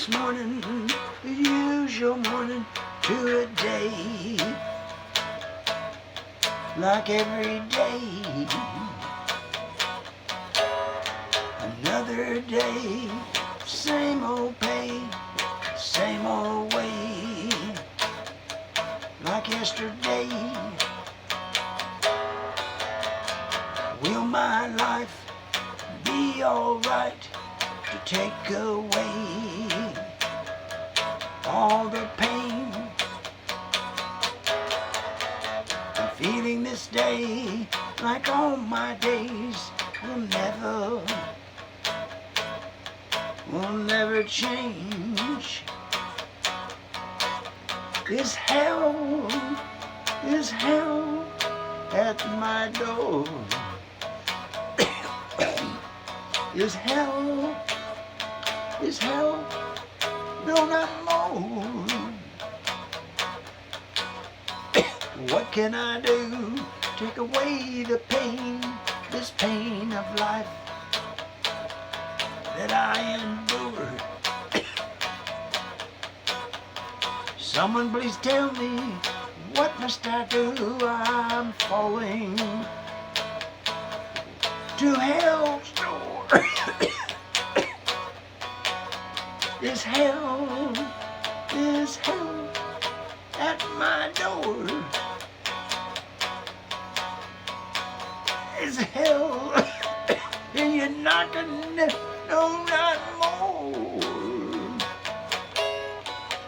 this morning, the usual morning to a day, like every day. Another day, same old pay, same old way, like yesterday. Will my life be alright to take away all the pain I'm feeling this day? Like all my days will never change. Is hell at my door? Is hell, no, not more. What can I do? Take away the pain, this pain of life that I endure. Someone please tell me, what must I do? I'm falling to hell's door. Is hell at my door? Is hell and you're knocking? No, not more.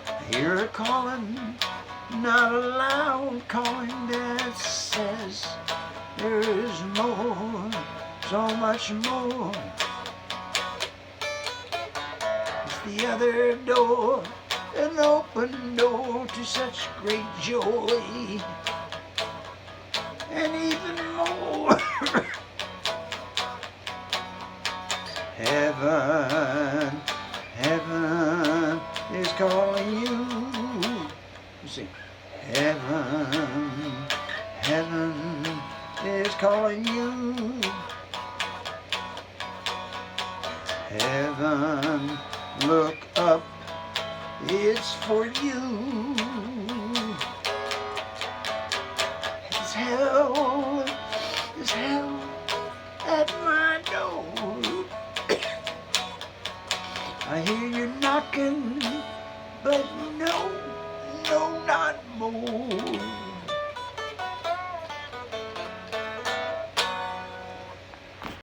I hear a calling, not a loud calling that says there is more, so much more. It's the other door, an open door to such great joy, and even more. Heaven, heaven is calling you. You see, heaven, heaven is calling you. Heaven, look up, it's for you. Is hell at my door? I hear you knocking, but no, not more.